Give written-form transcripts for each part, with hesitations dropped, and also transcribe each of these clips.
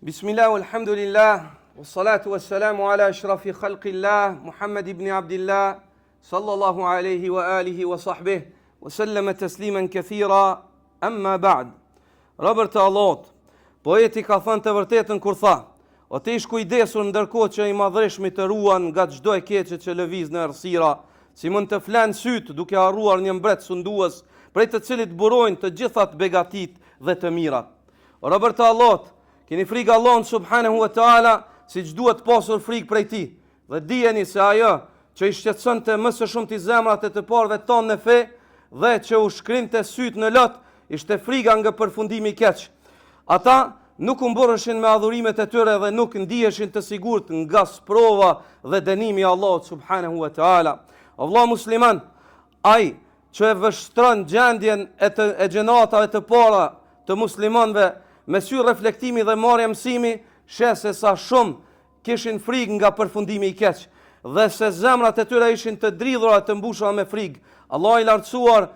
Bismillah, alhamdulillah, wassalatu wassalamu ala ashrafi khalqillah, Muhammad ibn Abdillah, sallallahu alaihi wa alihi wa sahbihi, wa sallama tasliman kathira, amma ba'd. Robert Allot, poeti ka thënë të vërtetën kur tha: o të ish kujdesur ndërkohë që i madhreshmi të ruan nga çdo e keqe që lëviz në errësira, si mund të flanë sytë duke harruar një mbret sundues, prej të cilit burojnë të gjithat begatit dhe të mirat. O Robert Allot, keni frikë Allahun subhanahu wa taala, siç duhet pasur frikë prej tij. Dhe dijeni se ajo që i shqetësonte më së shumti zemrat e të parëve tonë në fe dhe që u shkrinte sytë në lot, ishte frika nga përfundimi i keq. Ata nuk u mburreshin me adhurimet e tyre dhe nuk ndiheshin të sigurt nga sprova dhe dënimi i Allahut subhanahu wa taala. O vëlla musliman, ai që e vështron gjendjen e gjenatave të para të muslimanëve me sy reflektimi dhe marrje mësimi, sheh se sa shumë kishin frikë nga përfundimi i keq dhe se zemrat e tyre ishin të dridhura, të mbushura me frikë. Allah i lartësuar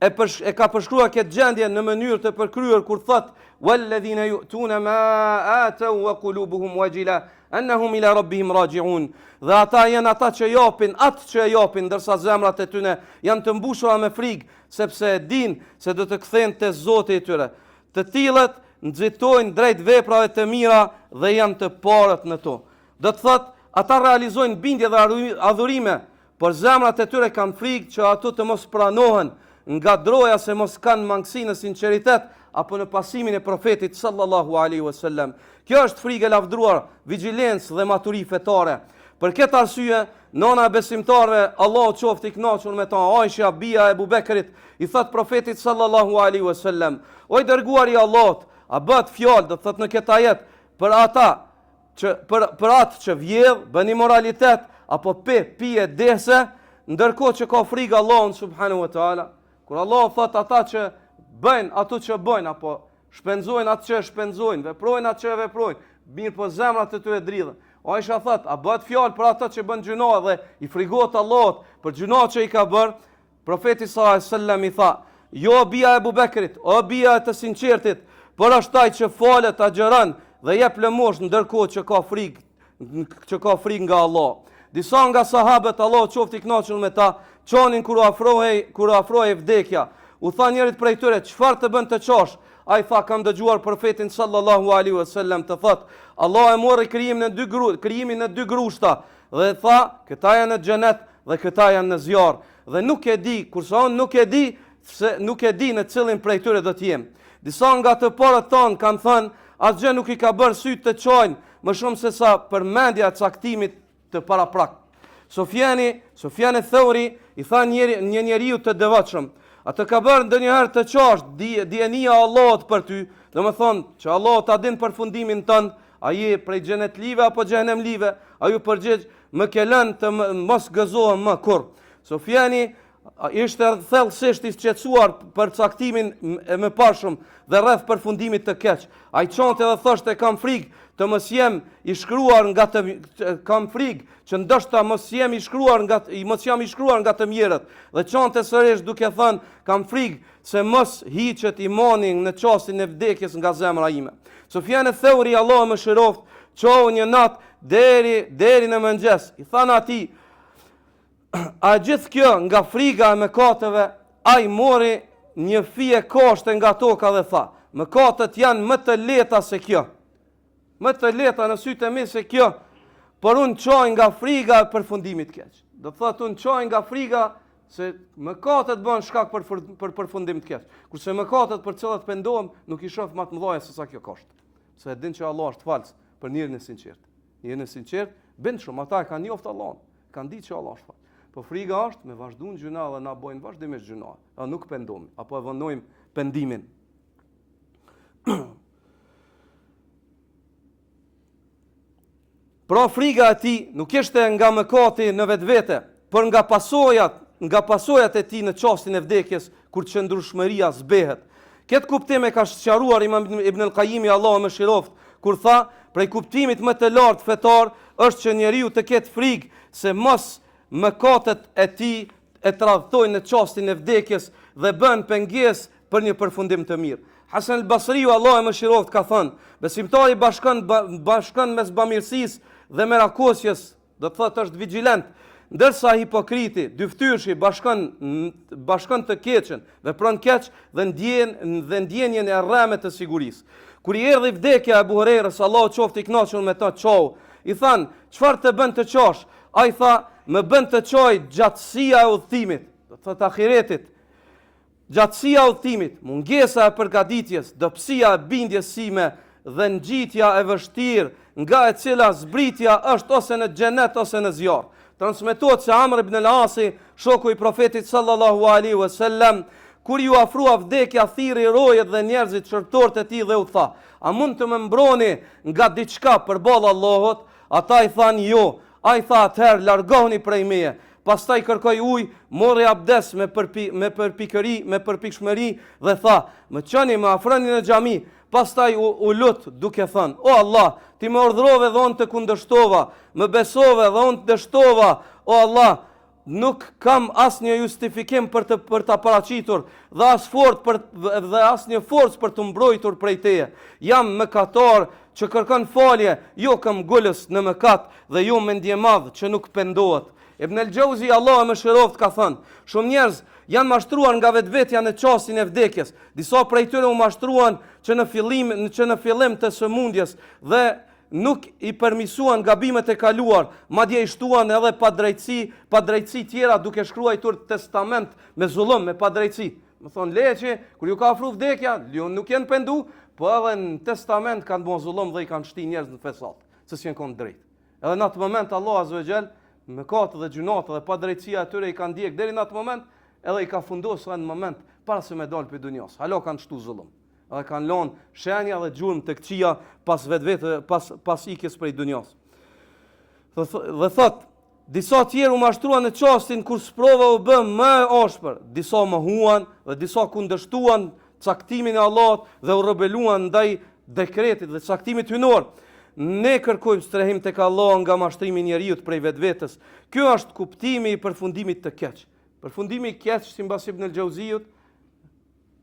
e ka përshkruar këtë gjendje në mënyrë të përkryer kur thot: "Walladhina yu'tuna ma atau wa qulubuhum wajila annahum ila rabbihim raji'un." Dhe ata janë ata që japin atë që e japin, ndërsa zemrat e tyre janë të mbushura me frikë, sepse e dinë se do të kthehen te Zoti i tyre. Të tillët nxitojnë drejt veprave të mira dhe janë të parët në to. Do të thotë, ata realizojnë bindje dhe adhurime, por zemrat e tyre kanë frikë që ato të mos pranohen, nga droja se mos kanë mangësi në sinqeritet apo në pasimin e profetit sallallahu alaihi wasallam. Kjo është frikë e lavdruar, vigjilencë dhe maturi fetare. Për këtë arsye, nona e besimtarëve, Allahu qoftë i kënaqur me ta, Aisha, bija e Abu Bekrit, i thot profetit sallallahu alaihi wasallam: o i dërguari i Allahut, a bëhet fjalë, do të thotë në këtë ajet, për ata që për atë që vjedh, bën immoralitet apo pije dese, ndërkohë që ka frikë Allahun subhanahu wa taala. Kur Allah thot ata që bëjnë ato që bëjnë apo shpenzojnë atë që shpenzojnë, veprojnë atë që veprojnë, mirë po zemrat e tyre dridhen. Aisha thot, a bëhet fjalë për ata që bën gjuna dhe i frigohet Allahut për gjuna që i ka bërë? Profeti sallallahu alaihi wasallam i tha: jo bija e Abu Bekrit, o bija e të sinqertit, por është ai që falet, agjeron dhe jep lëmosh ndërkohë që ka frikë nga Allah. Disa nga sahabët, Allah qoftë i kënaqur me ta, çonin kur u afrohej vdekja. U tha njërit prej tyre: çfarë të bën të çosh? Ai tha: kam dëgjuar profetin sallallahu alaihi wasallam të thotë: Allah e mori krijimin në dy grushta dhe tha: këta janë në xhenet dhe këta janë në zjarr. Dhe nuk e di, kurse on nuk e di, se nuk e di në cilin prej tyre do të jem. Disa nga të parët tonë kanë thënë: asgjë nuk i ka bërë sytë të çojnë më shumë se sa përmendja e caktimit të paraprak. Sufjani Thauri i tha një njeriu të devotshëm: a të ka bërë ndonjëherë të çosh dijenia e Allahut për ty, domethënë që Allah ta din përfundimin tënd, a je prej xhenetlive apo xhenemlive? Ai u përgjigj: më ke lënë të mos gëzohem më kurr. Sufjani ishte thellësisht i shqetësuar për caktimin e mëparshëm dhe rreth përfundimit të keq. Ai çonte dhe thoshte: kam frikë të mos jem i shkruar nga kam frikë që ndoshta mos jam i shkruar nga të mjerët. Dhe çonte sërish duke thënë: kam frikë se mos hiqet imani në çastin e vdekjes nga zemra ime. Sufjani Thauri, Allahu më shëroft, çohu një natë deri në mëngjes. I thanë atij: a gjithë kjo nga frika e mëkateve? Ai mori një fije koshte nga toka dhe tha: mëkatet janë më të lehta se kjo. Më të lehta në sytë e mi se kjo, por unë çoj nga frika e përfundimit keq. Do thotë unë çoj nga frika se mëkatet bën shkak për përfundim të keq. Kurse mëkatet për cilat pendohem nuk i shoh më të mëdha se sa kjo kosht. Se e din që Allah është falës për njërin e sinqert. Njërin e sinqert bën shumë, ata e kanë njoftë Allahun, kanë ditë që Allah është falë. Po frika është me vazhduar gjuna dhe na bojnë vazhdimisht gjuna, a nuk pendomi, apo e vënojmë pendimin. Pra frika e tij nuk ishte nga mëkati në vetvete, por nga pasojat e tij në çastin e vdekjes, kur qëndrueshmëria zbehet. Këtë kuptim e ka sqaruar Imam Ibn al-Qayyim, Allahu më shiroft, kur tha: prej kuptimit më të lartë fetar është që njeriu të ketë frikë se mos mëkatet e tij e tradhtojnë në çastin e vdekjes dhe bën pengesë për një përfundim të mirë. Hasan al-Basriu, Allah e mëshiroft, ka thënë, besimtari bashkon mes bamirësisë dhe merakosjes, do të thotë është vigjilent, ndërsa hipokriti, dyftyrshi bashkon të keqen, vepron keq dhe ndjenjen e rreme të sigurisë. Kur i erdhi vdekja e Abu Hurajrës, Allahu qoftë i kënaqur me ta, çau, i than, çfarë të bën të qosh? Ai tha, më bën të çoj gjatësia e udhëtimit, do të thotë ahiretit. Gjatësia e udhëtimit, mungesa e përgatitjes, dobësia e bindjes sime dhe ngjitja e vështirë, nga e cila zbritja është ose në xhenet ose në zjarr. Transmetohet se Amr ibn al-Asi, shoku i profetit sallallahu alaihi wasallam, kur ju afrua vdekja, thirri rojet dhe njerëzit shërptorët e tij dhe u tha, a mund të më mbroni nga diçka përballë Allahut? Ata i thanë jo. Ai tha, atëherë largohuni prej meje. Pastaj kërkoi ujë, mori abdes me përpikëri, me përpikshmëri dhe tha, më çoni, më afroni në xhami. Pastaj u lut duke thënë, o Allah, ti më urdhrove dhe unë të kundërshtova, më besove dhe unë të dështova, o Allah, nuk kam asnjë justifikim për ta paraqitur dhe asnjë forcë për të mbrojtur prej teje. Jam mëkatar që kërkon falje, jo kam gulës në mëkat dhe jo mendje madh që nuk pendohet. Ibn al-Jauzi, Allah e mëshiroft, ka thënë, shumë njerëz janë mashtruar nga vetvetja në çastin e vdekjes. Disa prej tyre u mashtruan që në fillim të sëmundjes dhe nuk i permisuan gabimet e kaluar, madje i shtuan edhe padrejtësi tjera duke shkruar testament me zullum, me padrejtësi. Më thonë, leçi, kur ju ka afru vdekja, ju nuk jenë pendu, po edhe në testament kanë bën zullum dhe i kanë shti njerëz në fesat, se s'janë kon drejt. Edhe në atë moment Allah azza wa jall, mëkatet dhe gjunat dhe padrejtësia e tyre i kanë ndjek deri në atë moment, edhe i ka fundosur në moment para se me dalë për dunjas. Halo kanë shtu zullum. Edhe kanë lënë shenja dhe gjurmë të këqija pas ikjes prej dunjas. Dhe thot, disa tjerë u mashtruan në çastin kur sprova u bë më e ashpër, disa mohuan dhe disa kundërshtuan caktimin e Allahut dhe u rebeluan ndaj dekretit dhe caktimit hyjnor. Ne kërkojmë strehim tek Allah nga mashtrimi i njeriu prej vetvetes. Ky është kuptimi i përfundimit të keq. Përfundimi i keq, sipas Ibn al-Jauziut,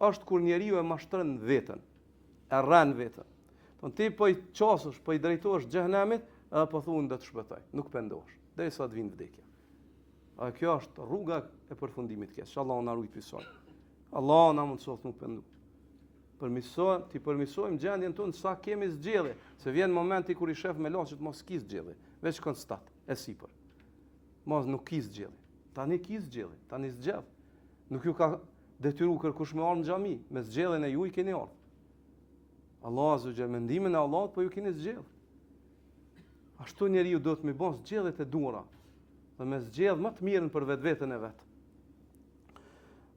është kur njeriu e mashtron veten, e rran veten. Ti po i qasësh, po i drejtohesh xhenemit, edhe po thunë do të shpëtoj, nuk pendohesh, derisa të vinë vdekja. A kjo është rruga e përfundimit të keq. Inshallah na ruaj pisoj. Allah na mundsoft nuk pendu. Ti përmisojmë gjendjen tonë sa kemi zgjedhje, se vjen momenti kur i shef me laçet mos ki zgjedhje, veç konstat, e sipër. Mos nuk ki zgjedhje. Tani ki zgjedhje, tani zgjedh. Nuk ju ka detyru kërkush me ardhur në xhami, me zgjedhjen e juaj keni ardhur. Allah azza wa jalla, mendimin e Allahut po ju keni zgjedh. Ashtu njeriu do të më bën zgjedhjet e duhura, dhe me zgjedh më të mirën për vetveten e vet.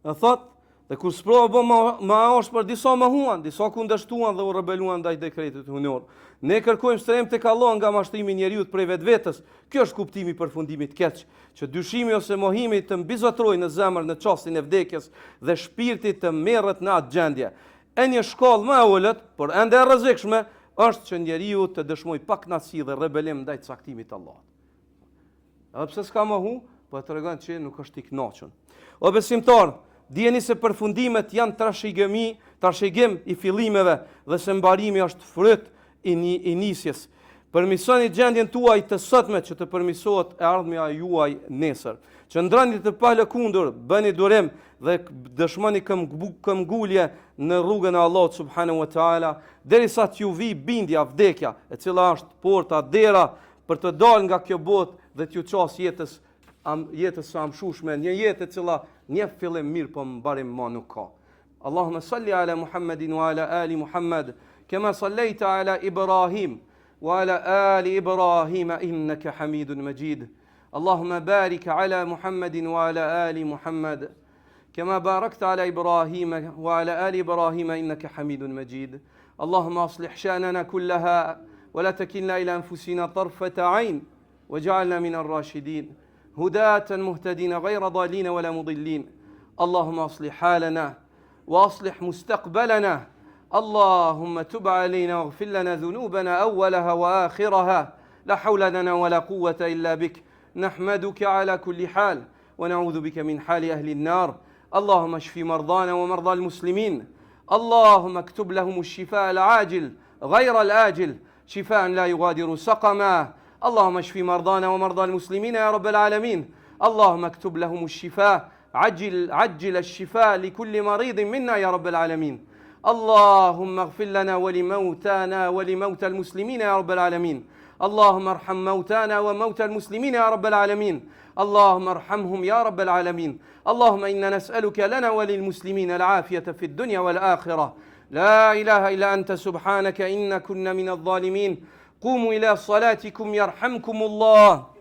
E thot, dhe kur sprova bë më ashpër, disa mohuan, disa kundërshtuan dhe u rebeluan ndaj dekretit hyjnor. Ne kërkojmë strehim tek Allah nga mashtrimi i njeriu prej vetvetes. Ky është kuptimi i përfundimit të keq, që dyshimi ose mohimi të mbizotrojë në zemër në çastin e vdekjes dhe shpirti të merret në atë gjendje. E një shkallë më e ulët, por ende e rrezikshme, është që njeriu të dëshmojë pakënaqësi dhe rebelim ndaj caktimit të Allahut. Edhe pse s'ka mohu, po tregon që nuk është i kënaqur. O besimtar, dijeni se përfundimet janë trashëgim i fillimeve dhe se mbarimi është fryt i nisjes. Përmisoni gjendjen tuaj të sotme që të përmisohet e ardhmja juaj nesër. Qëndroni të palëkundur, bëni durim dhe dëshmoni këmbgulje në rrugën e Allahut subhanahu wa taala, derisa t'ju vi bindja, vdekja, e cila është porta, dera për të dalë nga kjo botë dhe t'ju ços jetës së amshushme, një jetë e cila një fillim mirë po mbarim ma nuk ka. Allahumma salli ala Muhammedin wa ala ali Muhammed, kema sallaita ala Ibrahim wa ala ali Ibrahim innaka Hamidun Majid. Allahumma barik ala Muhammedin wa ala ali Muhammed, kema barakta ala Ibrahim wa ala ali Ibrahim innaka Hamidun Majid. Allahumma aslih shanana kullaha wa la takilna ila anfusina tarfata ayn waj'alna min ar-rashidin. هداة مهتدين غير ضالين ولا مضلين. اللهم أصلح حالنا وأصلح مستقبلنا. اللهم تب علينا واغفر لنا ذنوبنا أولها وآخرها. لا حول لنا ولا قوة إلا بك. نحمدك على كل حال ونعوذ بك من حال أهل النار. اللهم اشف مرضانا ومرضى المسلمين. اللهم اكتب لهم الشفاء العاجل غير الآجل، شفاء لا يغادر سقما. اللهم اشف مرضانا ومرضى المسلمين يا رب العالمين. اللهم اكتب لهم الشفاء، عجل الشفاء لكل مريض منا يا رب العالمين. اللهم اغفر لنا ولموتانا ولموتى المسلمين يا رب العالمين. اللهم ارحم موتانا وموتى المسلمين يا رب العالمين. اللهم ارحمهم يا رب العالمين. اللهم إنا نسألك لنا وللمسلمين العافية في الدنيا والآخرة. لا إله إلا أنت سبحانك إنا كنا من الظالمين. قوموا إلى صلاتكم يرحمكم الله.